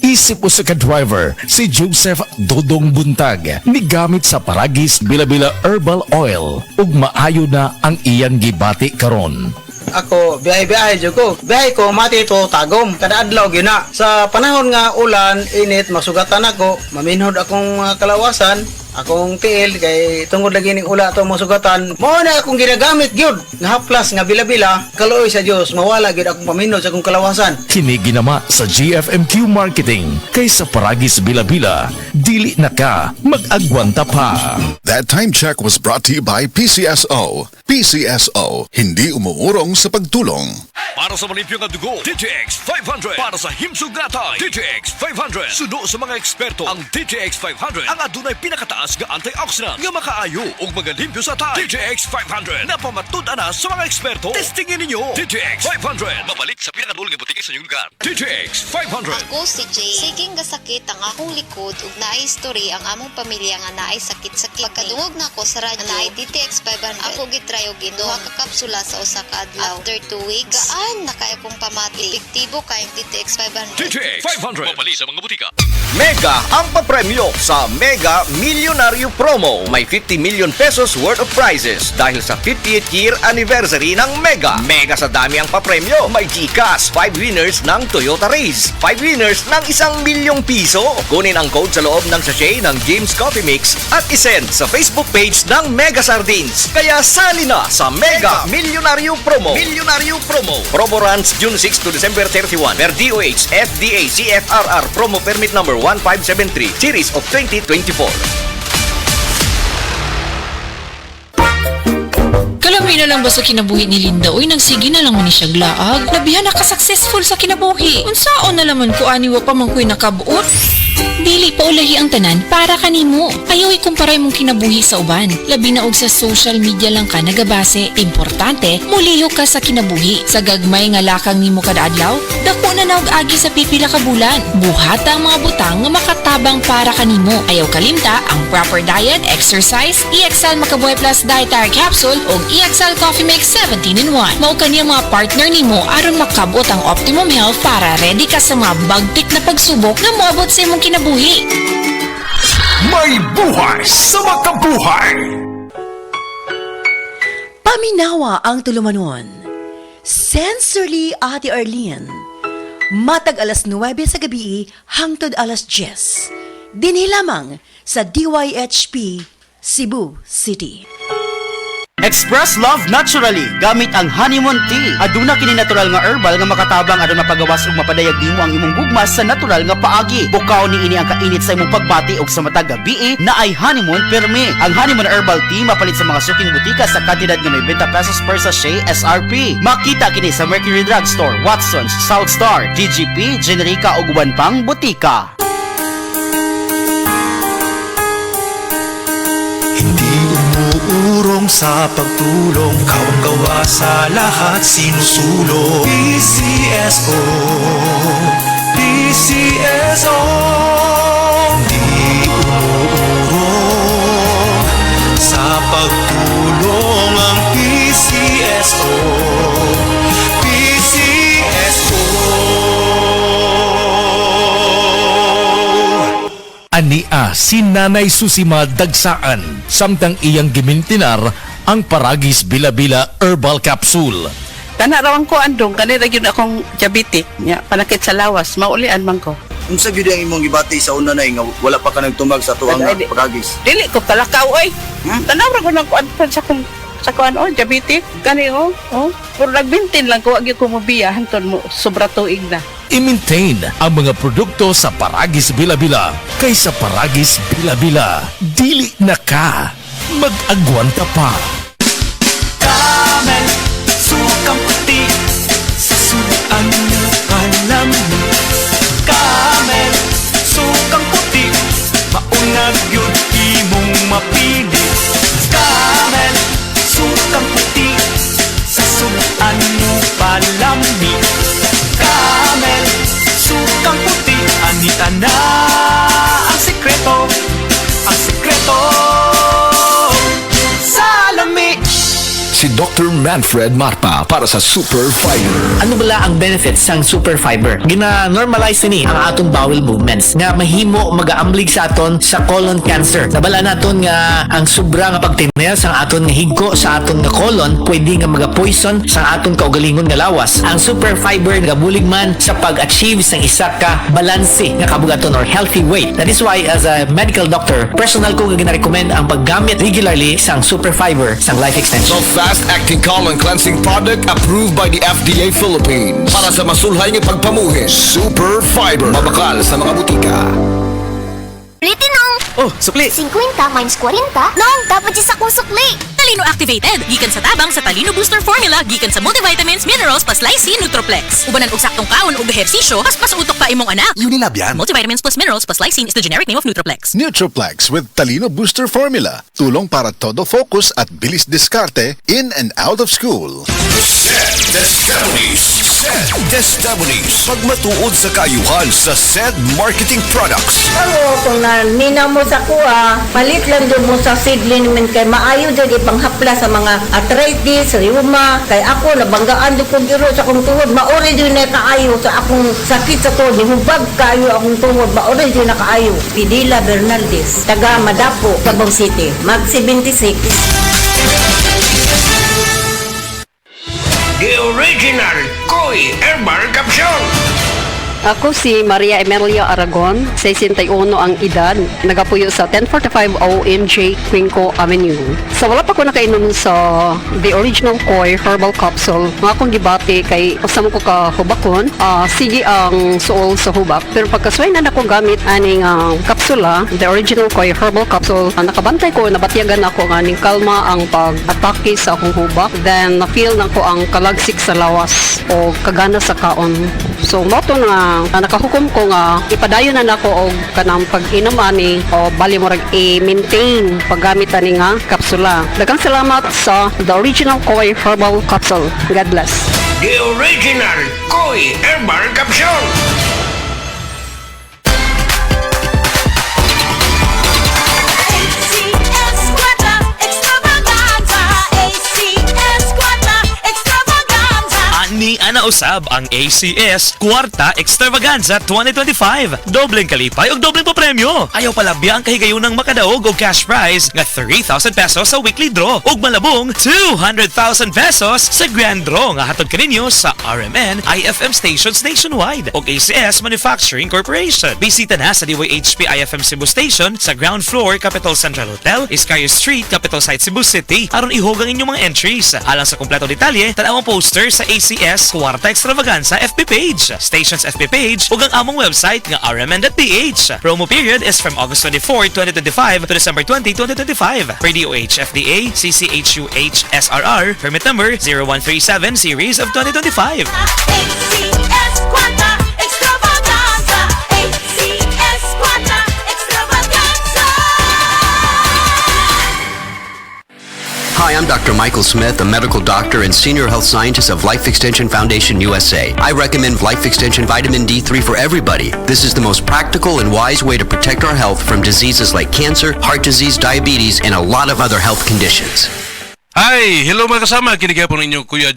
Isip usa ka driver si Joseph Dodong Buntag migamit sa Paragis Bila-Bila Herbal Oil ug maayo na ang iyang gibati karon. Ako, biyahe-biyahe dyan ko. Biyahe ko, mati ito, tagom. Kada adlaw, gina. Sa panahon nga ulan, init, masugatan ako. Maminhod akong kalawasan. Akong tiil, kay tungod lagi ning ula ito masugatan. Mao na akong ginagamit, gyud. Nga haplas, nga bila-bila. Kaluoy sa Diyos, mawala gyud akong paminhod sa akong kalawasan. Kini ginama sa GFMQ Marketing kay sa Paragis Bila-Bila, dili na ka mag-agwanta pa. That time check was brought to you by PCSO. PCSO, hindi umuurong sa pagtulong. Para sa malimpyo nga dugo, DTX 500. Para sa himsog natay, DTX 500. Sudo sa mga eksperto, ang DTX 500 ang adunay pinakataas nga antioxidant nga makaayo ug magalimpyo sa tay. DTX 500 na pamatud-an na sa mga eksperto. Testingin ninyo. DTX 500 mabalit sa pinakadulong nga butiki sa inyong lugar. DTX 500. Ako si Jay. Siging gasakit ang akong likod ug naay history ang among pamilya nga naay sakit sa kidney. Pagkadungog na ko sa radyo, naay DTX 500. Ako gitry og duha ka kapsula sa usa ka adlaw. After 2 weeks, gaan na kay akong pamati. Epektibo kay DTX 500. DTX 500 mabalit sa mga butika. Mega ang papremyo sa Mega Millionario Promo. May 50 million pesos worth of prizes dahil sa 50th year anniversary ng Mega. Mega sa dami ang papremyo. May GCash, 5 winners ng Toyota Race, 5 winners ng 1 milyong piso. Kunin ang code sa loob ng sachet ng James Coffee Mix at isend sa Facebook page ng Mega Sardines. Kaya sali na sa Mega Millionario Promo. Millionario Promo. Promo runs June 6 to December 31 per DOH FDA CFRR Promo Permit number 1573 Series of 2024. Kalami na lang ba sa kinabuhi ni Linda? Uy, nagsige na lang mo ni siya glaag. Labihan na ka-successful sa kinabuhi. Unsaon na laman ko aniwa pa man ko'y nakabuot? Dili pa ulahi ang tanan para kanimo. Ayaw ikumparay mong kinabuhi sa uban. Labi na og sa social media lang ka nagabase. Importante, muliho ka sa kinabuhi. Sa gagmay nga lakang nimo kada adlaw, dako na naog agi sa pipila ka bulan. Buhata ang mga butang nga makatabang para kanimo. Ayaw kalimta ang proper diet, exercise, EXL Makabuhay Plus Dietary Capsule ug EXL Coffee Mix 17-in-1. Mao kaniyang mga partner nimo aron makabot ang optimum health para ready ka sa mga bagtik na pagsubok na moabot sa imong kinabuhi. May buhay sa makabuhay! Paminawa ang tulumanon. Sensorily Ate Arlene. Matag alas 9 sa gabi hangtod alas 10. Dinhi lamang sa DYHP Cebu City. Express love naturally gamit ang honeymoon tea. Aduna kini natural nga herbal nga makatabang aron mapagawas ug mapadayag nimo ang imong gugma sa natural nga paagi. Bukaw ni ini ang kainit sa imong pagbati ug sa matag gabi na ay honeymoon permi. Ang honeymoon herbal tea mapalit sa mga suking butika sa kantidad nga 90 pesos per sachet SRP. Makita kini sa Mercury Drugstore, Watsons, South Star, DGP, Generica ug uban pang butika. Umuurong sa pagtulong, kawang gawa sa lahat sinusulong. PCSO, PCSO, di umuurong sa pagtulong ang PCSO, PCSO. Ania si Nanay Susima Dagsaan samtang iyang gimintinar ang Paragis Bila-Bila Herbal Capsule. Tanarawan ko andong kanira gyud akong diabetic nya panakit sa lawas maulian man ko. Unsa gyud ang imong gibati sa una na nga wala pa ka nagtumag sa tuang Paragis? Dili ko kalakaw oy. Tanawra ko nang kuan sa kuan diabetic kani pero nagbintin lang ko agi ko mobiya hangtod mo sobra tuig na. I-maintain ang mga produkto sa Paragis Bila-Bila kaysa Paragis Bila-Bila. Dili na ka mag-agwanta pa. Camel, sukang puti, sa sudan mo alamni. Camel, sukang puti, maunag yun imong mapili. Camel, sukang puti, sa sudan mo palamni. Camel, sukang puti, anita na ang sekreto sa lami. Si Dr. Dr. Manfred Marpa para sa Super Fiber. Ano bala ang benefits sang super fiber? Gina-normalize ni ang atong bowel movements nga mahimo magaamblig sa aton sa colon cancer. Nabala naton nga ang sobra nga pagtinel sang aton nga higko sa aton nga colon pwede nga maga-poison sang aton kaugalingon nga lawas. Ang super fiber nagabulig man sa pag-achieve sang isa ka balanse nga kabugaton or healthy weight. That is why as a medical doctor, personal ko nga gina-recommend ang paggamit regularly sang super fiber sang life extension. The fast-acting colon cleansing product approved by the FDA Philippines. Para sa masulhay ng pagpamuhi, Super Fiber. Mabakal sa mga butika. Litinong! Oh, sukli! 50 minus 40? Nong, dapat siya sa kong sukli! Talino Activated, gikan sa tabang sa Talino Booster Formula, gikan sa multivitamins, minerals, plus lysine, Nutroplex. Ubanan og saktong kaon ug ehersisyo, pas utok pa imong anak. Unilab yan. Multivitamins plus minerals plus lysine is the generic name of Nutroplex. Nutroplex with Talino Booster Formula. Tulong para todo focus at bilis diskarte in and out of school. SED Pagmatuod sa kaayuhan sa SED Marketing Products. Ako, kung nina mo sa kuha, palit lang doon mo sa seedling naman kay maayo doon ipanghapla sa mga arthritis, rheuma. Kay ako, nabanggaan doon kong giro sa akong tuhod. Maori doon na kaayo sa akong sakit sa tuhod. Hubag kaayo akong tuhod. Maori doon na kaayo. Pidila Bernaldez, taga Madapo, Cabong City. Mag 76. The original Koi Herbal Capsule. Ako si Maria Emelia Aragon, 61 ang edad, nagapuyo sa 1045 OMJ Quinco Avenue. Sa wala pa ko nakainom sa the original Koi Herbal Capsule, nga akong gibati kay usam ko ka hubakon, sige ang suol sa hubak. Pero pagkasway na ako gamit aning kapsula, the original Koi Herbal Capsule, nakabantay ko, nabatyagan ako nga ning kalma ang pag-atake sa akong hubak. Then na-feel na ko ang kalagsik sa lawas o kagana sa kaon. So moto na nakahukom ko nga ipadayon na nako og kanang pag-inom ani o bali mo rag i-maintain paggamit ani nga kapsula. Daghang salamat sa the original Koi Herbal Capsule. God bless. The original Koi Herbal Capsule. Ni ana usab ang ACS Kwarta Extravaganza 2025. Dobleng kalipay ug dobleng papremyo. Ayaw palabya ang kahigayunang makadaog og cash prize nga 3,000 pesos sa weekly draw ug malabong 200,000 pesos sa grand draw nga hatod kaninyo sa RMN IFM stations nationwide ug ACS Manufacturing Corporation. Bisita na sa DYHP IFM Cebu Station sa ground floor Capital Central Hotel, Iscayo Street, Capital Site Cebu City aron ihog ang inyong mga entries. Alang sa kumpleto detalye, tanaw ang poster sa ACS Kwarta Extravaganza FB page, station's FB page ug ang among website nga rmn.ph. Promo period is from August 24, 2025 to December 20, 2025. Per DOH FDA CCHUH SRR permit number 0137 series of 2025. ACS Quanta Extravaganza. ACS Quanta Extravaganza. Hi, I'm Dr. Michael Smith, a medical doctor and senior health scientist of Life Extension Foundation USA. I recommend Life Extension Vitamin D3 for everybody. This is the most practical and wise way to protect our health from diseases like cancer, heart disease, diabetes, and a lot of other health conditions. Hi! Hello mga kasama! Kinigay po ninyo Kuya